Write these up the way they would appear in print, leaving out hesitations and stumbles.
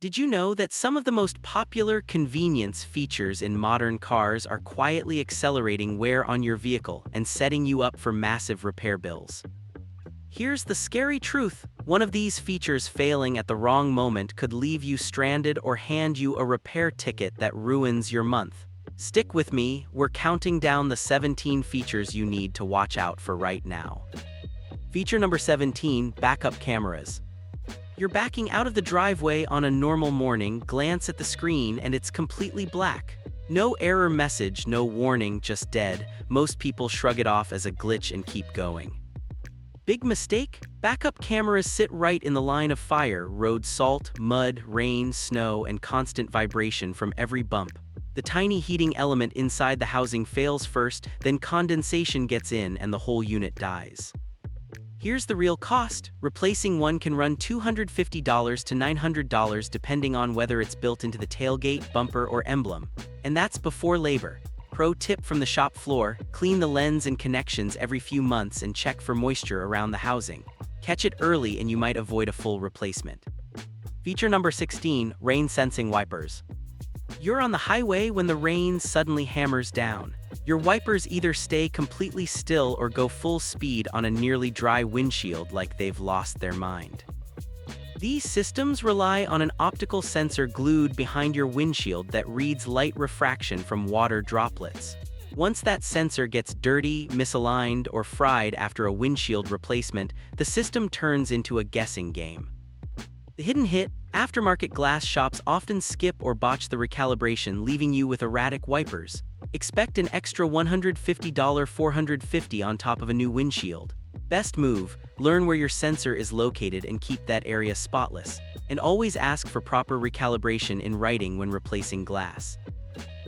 Did you know that some of the most popular convenience features in modern cars are quietly accelerating wear on your vehicle and setting you up for massive repair bills? Here's the scary truth. One of these features failing at the wrong moment could leave you stranded or hand you a repair ticket that ruins your month. Stick with me, we're counting down the 17 features you need to watch out for right now. Feature number 17, backup cameras. You're backing out of the driveway on a normal morning, glance at the screen, and it's completely black. No error message, no warning, just dead. Most people shrug it off as a glitch and keep going. Big mistake? Backup cameras sit right in the line of fire, road salt, mud, rain, snow, and constant vibration from every bump. The tiny heating element inside the housing fails first, then condensation gets in and the whole unit dies. Here's the real cost. Replacing one can run $250 to $900 depending on whether it's built into the tailgate, bumper, or emblem. And that's before labor. Pro tip from the shop floor, clean the lens and connections every few months and check for moisture around the housing. Catch it early and you might avoid a full replacement. Feature number 16, rain sensing wipers. You're on the highway when the rain suddenly hammers down. Your wipers either stay completely still or go full speed on a nearly dry windshield like they've lost their mind. These systems rely on an optical sensor glued behind your windshield that reads light refraction from water droplets. Once that sensor gets dirty, misaligned, or fried after a windshield replacement, the system turns into a guessing game. The hidden hit: aftermarket glass shops often skip or botch the recalibration, leaving you with erratic wipers. Expect an extra $150 $450 on top of a new windshield. Best move: learn where your sensor is located and keep that area spotless. And always ask for proper recalibration in writing when replacing glass.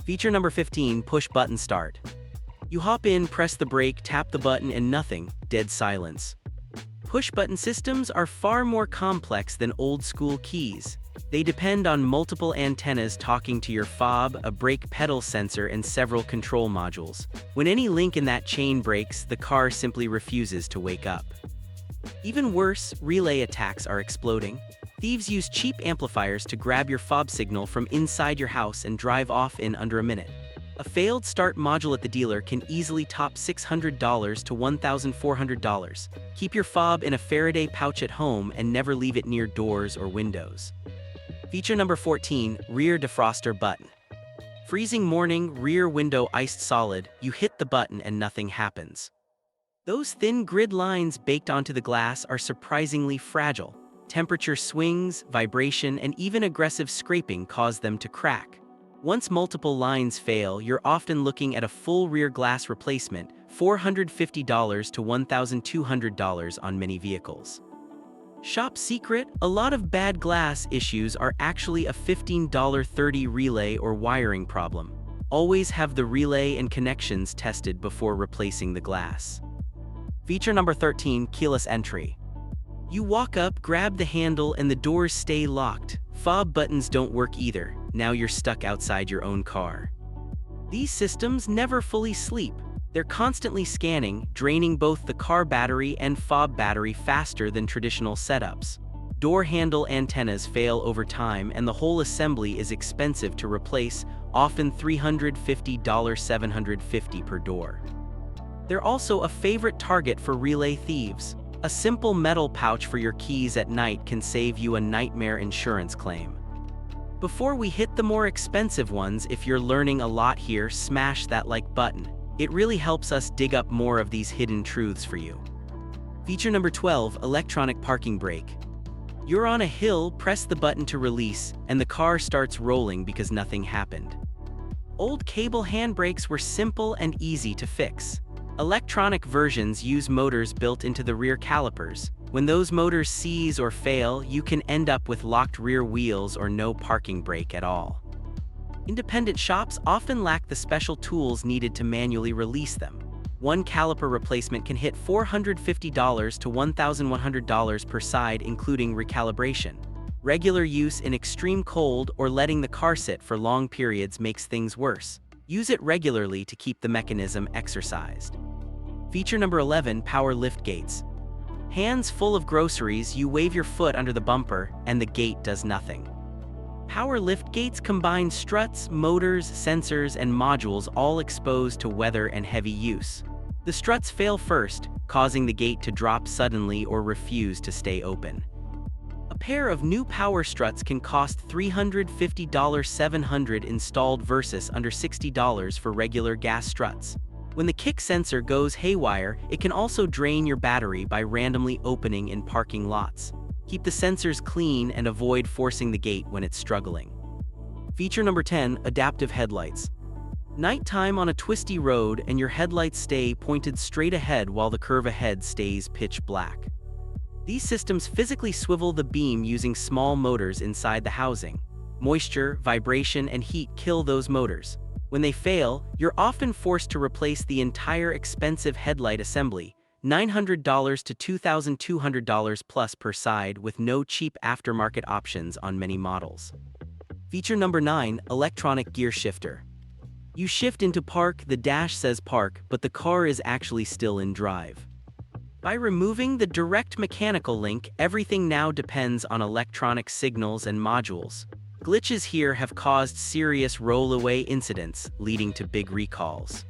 Feature number 15, push button start. You hop in, press the brake, tap the button, and nothing, dead silence. Push-button systems are far more complex than old-school keys. They depend on multiple antennas talking to your fob, a brake pedal sensor, and several control modules. When any link in that chain breaks, the car simply refuses to wake up. Even worse, relay attacks are exploding. Thieves use cheap amplifiers to grab your fob signal from inside your house and drive off in under a minute. A failed start module at the dealer can easily top $600 to $1,400. Keep your fob in a Faraday pouch at home and never leave it near doors or windows. Feature number 14, rear defroster button. Freezing morning, rear window iced solid, you hit the button and nothing happens. Those thin grid lines baked onto the glass are surprisingly fragile. Temperature swings, vibration, and even aggressive scraping cause them to crack. Once multiple lines fail, you're often looking at a full rear glass replacement, $450 to $1,200 on many vehicles. Shop secret: a lot of bad glass issues are actually a $15.30 relay or wiring problem. Always have the relay and connections tested before replacing the glass. Feature number 13, keyless entry. You walk up, grab the handle, and the doors stay locked. Fob buttons don't work either. Now you're stuck outside your own car. These systems never fully sleep. They're constantly scanning, draining both the car battery and fob battery faster than traditional setups. Door handle antennas fail over time, and the whole assembly is expensive to replace, often $350 $750 per door. They're also a favorite target for relay thieves. A simple metal pouch for your keys at night can save you a nightmare insurance claim. Before we hit the more expensive ones, if you're learning a lot here, smash that like button. It really helps us dig up more of these hidden truths for you. Feature number 12, electronic parking brake. You're on a hill, press the button to release, and the car starts rolling because nothing happened. Old cable handbrakes were simple and easy to fix. Electronic versions use motors built into the rear calipers. When those motors seize or fail, you can end up with locked rear wheels or no parking brake at all. Independent shops often lack the special tools needed to manually release them. One caliper replacement can hit $450 to $1,100 per side, including recalibration. Regular use in extreme cold or letting the car sit for long periods makes things worse. Use it regularly to keep the mechanism exercised. Feature number 11, power lift gates. Hands full of groceries, you wave your foot under the bumper, and the gate does nothing. Power liftgates combine struts, motors, sensors, and modules all exposed to weather and heavy use. The struts fail first, causing the gate to drop suddenly or refuse to stay open. A pair of new power struts can cost $350, $700 installed versus under $60 for regular gas struts. When the kick sensor goes haywire, it can also drain your battery by randomly opening in parking lots. Keep the sensors clean and avoid forcing the gate when it's struggling. Feature number 10, adaptive headlights. Nighttime on a twisty road and your headlights stay pointed straight ahead while the curve ahead stays pitch black. These systems physically swivel the beam using small motors inside the housing. Moisture, vibration, and heat kill those motors. When they fail, you're often forced to replace the entire expensive headlight assembly, $900 to $2,200 plus per side, with no cheap aftermarket options on many models. Feature number 9, electronic gear shifter. You shift into park, the dash says park, but the car is actually still in drive. By removing the direct mechanical link, everything now depends on electronic signals and modules. Glitches here have caused serious rollaway incidents, leading to big recalls.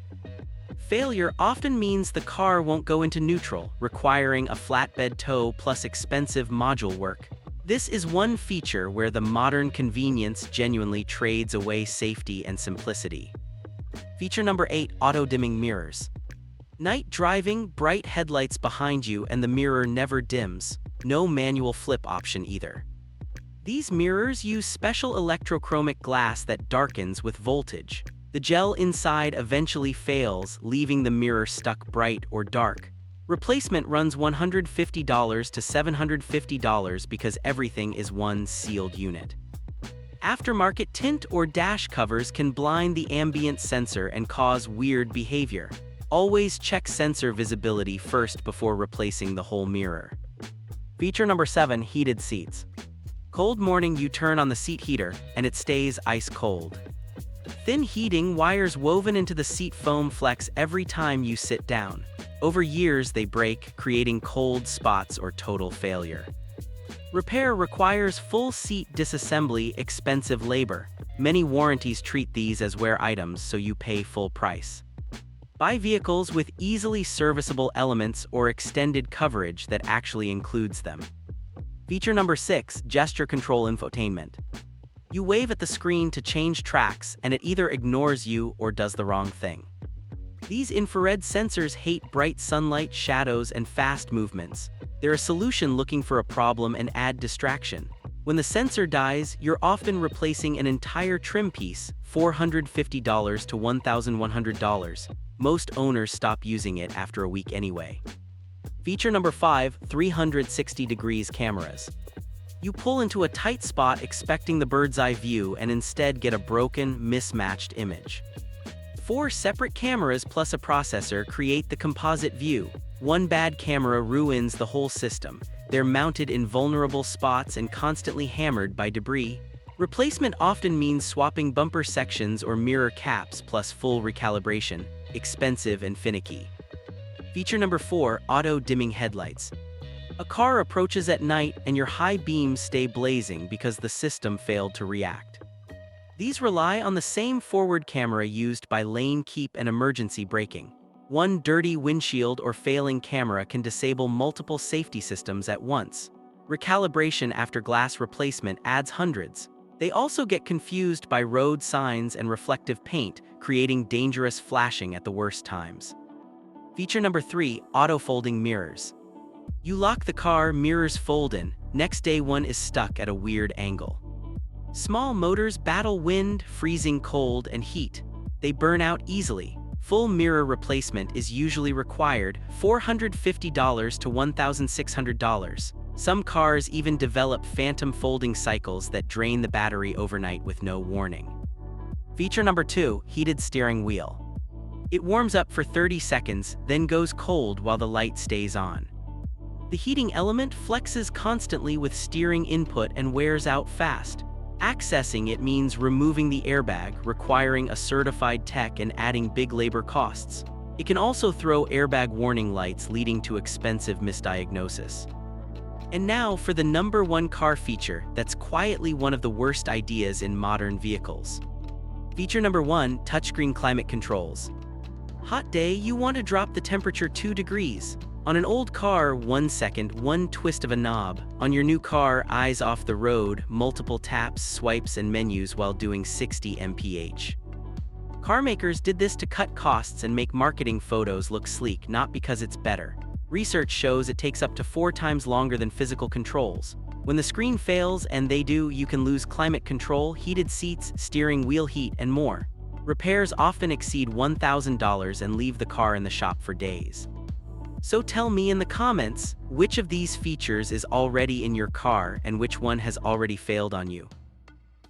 Failure often means the car won't go into neutral, requiring a flatbed tow plus expensive module work. This is one feature where the modern convenience genuinely trades away safety and simplicity. Feature number 8, auto-dimming mirrors. Night driving, bright headlights behind you and the mirror never dims. No manual flip option either. These mirrors use special electrochromic glass that darkens with voltage. The gel inside eventually fails, leaving the mirror stuck bright or dark. Replacement runs $150 to $750 because everything is one sealed unit. Aftermarket tint or dash covers can blind the ambient sensor and cause weird behavior. Always check sensor visibility first before replacing the whole mirror. Feature number 7, heated seats. Cold morning, you turn on the seat heater, and it stays ice cold. Thin heating wires woven into the seat foam flex every time you sit down. Over years, they break, creating cold spots or total failure. Repair requires full seat disassembly, expensive labor. Many warranties treat these as wear items, so you pay full price. Buy vehicles with easily serviceable elements or extended coverage that actually includes them. Feature number 6, gesture control infotainment. You wave at the screen to change tracks, and it either ignores you or does the wrong thing. These infrared sensors hate bright sunlight, shadows, and fast movements. They're a solution looking for a problem and add distraction. When the sensor dies, you're often replacing an entire trim piece, $450 to $1,100. Most owners stop using it after a week anyway. Feature number 5, 360 degrees cameras. You pull into a tight spot expecting the bird's eye view and instead get a broken, mismatched image. 4 separate cameras plus a processor create the composite view. One bad camera ruins the whole system. They're mounted in vulnerable spots and constantly hammered by debris. Replacement often means swapping bumper sections or mirror caps plus full recalibration, expensive and finicky. Feature number 4, auto-dimming headlights. A car approaches at night and your high beams stay blazing because the system failed to react. These rely on the same forward camera used by lane keep and emergency braking. One dirty windshield or failing camera can disable multiple safety systems at once. Recalibration after glass replacement adds hundreds. They also get confused by road signs and reflective paint, creating dangerous flashing at the worst times. Feature number 3, auto-folding mirrors. You lock the car, mirrors fold in. Next day one is stuck at a weird angle. Small motors battle wind, freezing cold, and heat. They burn out easily. Full mirror replacement is usually required, $450 to $1,600. Some cars even develop phantom folding cycles that drain the battery overnight with no warning. Feature number 2, heated steering wheel. It warms up for 30 seconds, then goes cold while the light stays on. The heating element flexes constantly with steering input and wears out fast. Accessing it means removing the airbag, requiring a certified tech and adding big labor costs. It can also throw airbag warning lights, leading to expensive misdiagnosis. And now for the number one car feature that's quietly one of the worst ideas in modern vehicles. Feature number 1, touchscreen climate controls. Hot day, you want to drop the temperature 2 degrees. On an old car, 1 second, one twist of a knob. On your new car, eyes off the road, multiple taps, swipes, and menus while doing 60 mph. Car makers did this to cut costs and make marketing photos look sleek, not because it's better. Research shows it takes up to 4 times longer than physical controls. When the screen fails, and they do, you can lose climate control, heated seats, steering wheel heat, and more. Repairs often exceed $1,000 and leave the car in the shop for days. So tell me in the comments, which of these features is already in your car and which one has already failed on you.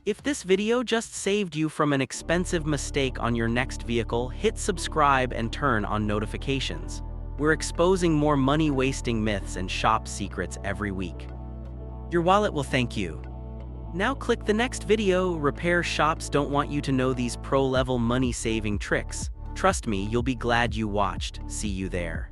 If this video just saved you from an expensive mistake on your next vehicle, hit subscribe and turn on notifications. We're exposing more money-wasting myths and shop secrets every week. Your wallet will thank you. Now click the next video. Repair shops don't want you to know these pro-level money-saving tricks. Trust me, you'll be glad you watched. See you there.